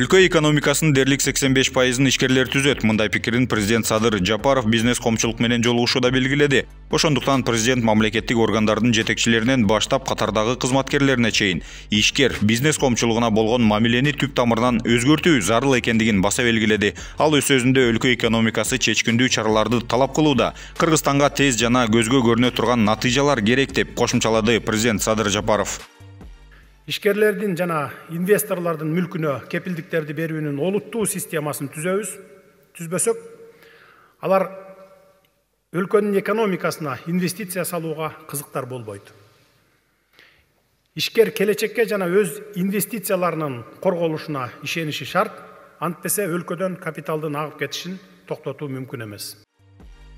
Өлкө экономикасынын дерлик 85%-ын ишкерлер түзөт. Мындай пикирин президент Садыр Жапаров бизнес коомчулук менен жолугушууда белгиледи. Ошондуктан президент мамлекеттик органдардын жетекчилеринен баштап катардагы кызматкерлерине чейин ишкер бизнес коомчулугуна болгон мамилени түп тамырынан өзгөртүү зарыл экендигин баса белгиледи. Ал өз сөзүндө өлкө экономикасы чечкиндүү чараларды талап кылууда. Кыргызстанга тез жана көзгө көрүнө турган натыйжалар керек деп кошумчалады президент Садыр Жапаров. Ишкерлердин жана инвесторлордун мүлкүнө кепилдиктерди берүүнүн олуттуу системасын түзбөсөк, алар өлкөнүн экономикасына инвестиция салууга кызыктар болбойт. Ишкер келечекке жана өз инвестицияларынын корголушуна ишениши шарт, антпесе өлкөдөн капиталдын агып кетишин токтотуу мүмкүн эмес.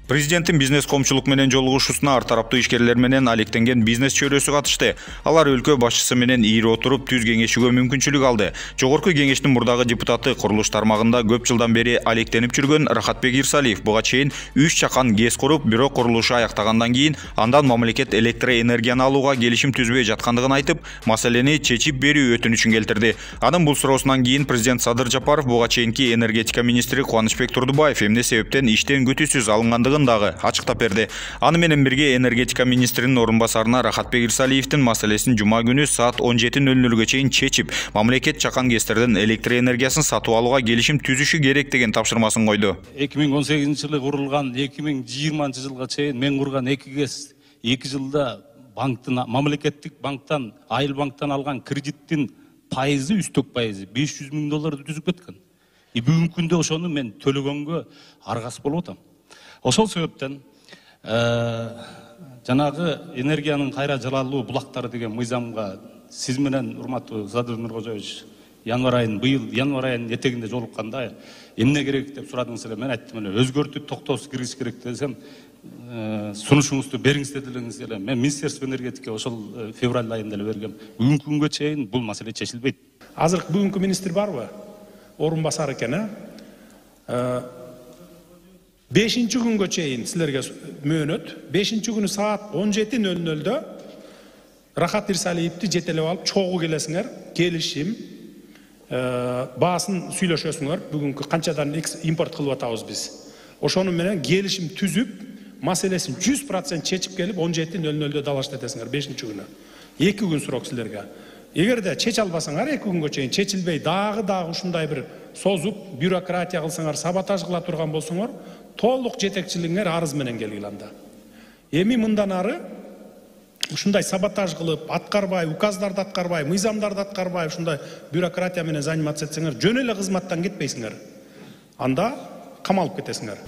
Президенттин бизнес коомчулук менен жолугушуусуна ар тараптуу ишкерлер менен алектенген бизнес чөйрөсү катышты. Алар өлкө башчысы менен ийри отуруп түз кеңешүүгө мүмкүнчүлүк алды. Жогорку кеңештин мурдагы депутаты курулуш тармагында көп жылдан бери алектенип жүргөн Рахатбек Ирсалиев буга чейин 3 чакан ГЭС куруп, бирок курулушу аяктагандан кийин андан мамлекет электроэнергияны алууга келишим түзбөй жаткандыгын айтып, маселени чечип берүү өтүнүчүн келтирди. Анын бул суроосунан кийин президент Садыр Жапаров буга чейинки энергетика министри Кубанычбек Турдубаев эмне себептен иштен күтүүсүз алынгандыгын дагы ачыктап берди. Аны менен бирге энергетика министринин орун басарына Рахатбек Ирсалиевдин маселесин жума күнү саат 17:00-га чейин чечип, мамлекет чакан ГЭСтерден электроэнергиясын сатып алууга келишим түзүшү керек деген тапшырмасын койду. 2018-жылы курулган 2020-жылга чейин мен курган 2 ГЭС 2 жылда банктын, мамлекеттик банктан, айыл банктан алган кредиттин пайызы, үстөк пайызы $500 000 түзүп кеткен. Бүгүнкү күндө ошону мен төлөгөнгө аргас болуп атам. Ошол себептен жанагы энергиянын кайра жалалуу булактары деген мыйзамга сиз менен урматтуу Садыр Нуркожоевич быйыл январь айынын этегинде жолукканда эмне керек деп сурадыңыз эле, мен айттым эле, өзгөртүп токтоосуз киргиз керек десем, сунушуңузду бериңиз дедилиңиз эле. Мен Министерство энергетика ошол февраль айында эле бергем. Бүгүнкү күнгө чейин бул маселе чечилбейт. Азыр бүгүнкү министр барбы? Орун басар экен, 5-нчи күнгө чейин силерге мөөнөт. 5-нчи күнү саат 17:00-дө Рахат Ирсалиевди жетелеп алып чогуу келесиңер, келишим, баасын сүйлөшөсүңөр. Бүгүнкү канчадан импорт кылып атабыз биз. Ошону менен келишим түзүп, маселесин 100% чечип келип 17:00-дө далаш этесиңер 5-нчи күнү. 2 күн срок силерге. Эгерде чече албасаңар 2 күнгө чейин чечилбей дагы ушундай бир созуп, бюрократия кылсаңар, саботаж кыла турган болсоңор, толук жетекчилигиңер арыз менен келгиле анда. Эми мындан ары ушундай саботаж кылып, аткарбай, указдарды аткарбай, мыйзамдарды аткарбай, ушундай бюрократия менен заниматься этсеңер, жөн эле кызматтан кетпейсиңер. Анда камалып кетесиңер.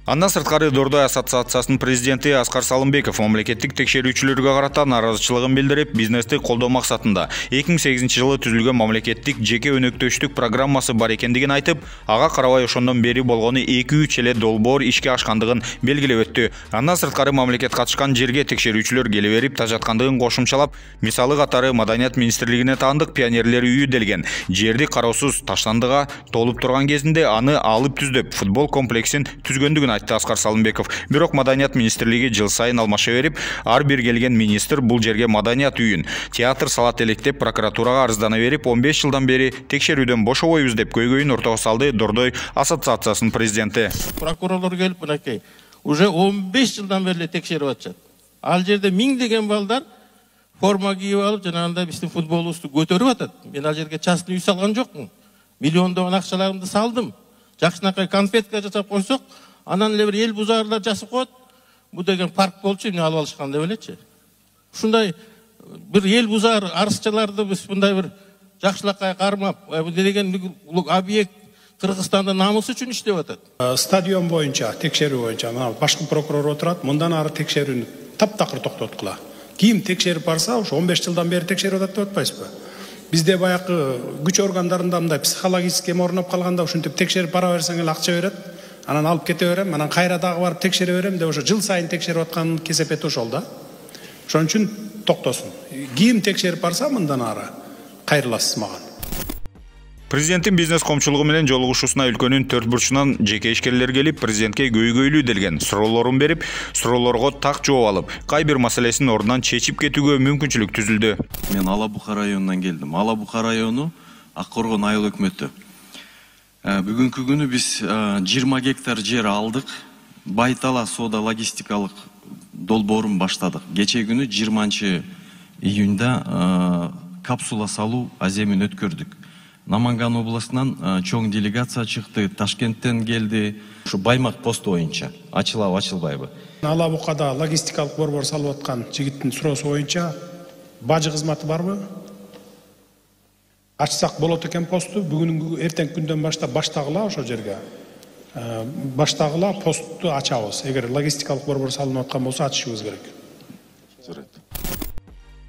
Андан сырткары Дордой ассоциациясынын президенти Аскар Салымбеков мамлекеттик текшерүүчүлөргө карата наразычылыгын билдирип, бизнести колдоо максатында 2008-жылы түзүлгөн мамлекеттик жеке өнөктөштүк программасы бар экендигин айтып, ага карабай ошондон бери болгону 2-3 эле долбоор ишке ашкандыгын белгилеп өттү. Андан сырткары мамлекет катышкан жерге текшерүүчүлөр келе берип тажаткандыгын кошумчалап, мисалы катары Маданият министрлигине таандык пионерлер үйү делген жерди кароосуз таштандыга толуп турган кезинде аны алып түздөп, футбол комплексин түзгөндүгүн айтты Аскар Салымбеков. Бирок Маданият министрлиги жыл сайын алмаша берип, ар бир келген министр бул жерге Маданият үйүн, театр салат элек деп прокуратурага арыздана берип, 15 жылдан бери текшерүүдөн бошобойбуз деп көйгөйүн ортого салды Дордой ассоциациясынын президенти. Прокурорлор келип, мынакей, уже 15 жылдан бери текшерип атышат. Ал жерде миңдеген балдар форма кийип алып, жанагындай биздин футболубузду көтөрүп атат. Мен ал жерге частный үй салган жокмун. Миллиондогон акчаларымды салдым. Жакшынакай конфетка жасап койсок, анан эле бир эл бузарлар жасап коет. Бу деген парк болчу, эмне алып алышкан деп элечи. Ушундай бир эл бузар арызчыларды биз мындай бир жакшылакай кармап, бу деген объект Кыргызстандын намысы үчүн иштеп атат. Стадион боюнча, текшерүү боюнча башкы прокурор отурат, мындан ары текшерүүнү таптакыр токтоткула. Ким текшерип барса, ушу 15 жылдан бери текшерип атат деп атпайсызбы? Бизде баягы күч органдарында мындай психологический орноп калганда ушинтип текшерип бара берсең эле акча берет. Анан алып кете берем, анан кайра дагы барып текшере берем деп ошо жыл сайын текшерип аткан кесепети ошол да. Ошон үчүн токтосун. Ким текшерип барса мындан ары кайрыласыз мага. Президенттин бизнес коомчулугу менен жолугушуусуна өлкөнүн 4 бурчунан жеке ишкерлер келип, президентке көйгөйлүү делген суроолорун берип, суроолорго так жооп алып, кай бир маселесин ордунан чечип кетүүгө мүмкүнчүлүк түзүлдү. Мен Алабука районунан келдим. Алабука району Ак Коргон айыл өкмөтү. Бүгүнкү күнү биз 20 гектар жер алдык. Байтала соода логистикалык долбоорун баштадык. Кече күнү 20 июнда капсула салуу аземин өткөрдүк. Наманган областынан чоң делегация чыкты, Ташкенттен келди. Ушу Баймак посту боюнча ачылабы, ачылбайбы? Ала букада логистикалык борбор салып аткан жигиттин суроосу боюнча бажы кызматы барбы? Ачсак болот экен посту. Бүгүн эртең күндөн баштап баштагыла ошо жерге. Баштагыла постту ачабыз. Эгер логистикалык борбор салынып аткан болсо ачышыбыз керек.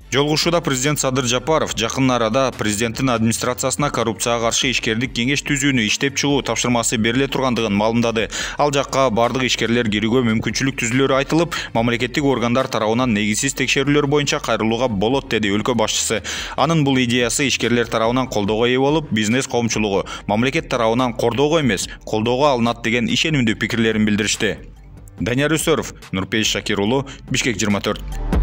Жолугушууда президент Садыр Жапаров жакын арада президенттин администрациясына коррупцияга каршы ишкердик кеңеш түзүүнү иштеп чыгуу тапшырмасы бериле тургандыгын маалымдады. Ал жакка бардык ишкерлер кирүүгө мүмкүнчүлүк түзүлөрү айтылып, мамлекеттик органдар тарабынан негизсиз текшерүүлөр боюнча кайрылууга болот, деди өлкө башчысы. Анын бул идеясы ишкерлер тарабынан колдоого ээ болуп, бизнес коомчулугу мамлекет тарабынан кордоого эмес, колдоого алынат деген ишенимдүү пикирлерин билдиришти. Данияр Үсөров, Нурпейиш Шакир уулу, Бишкек 24.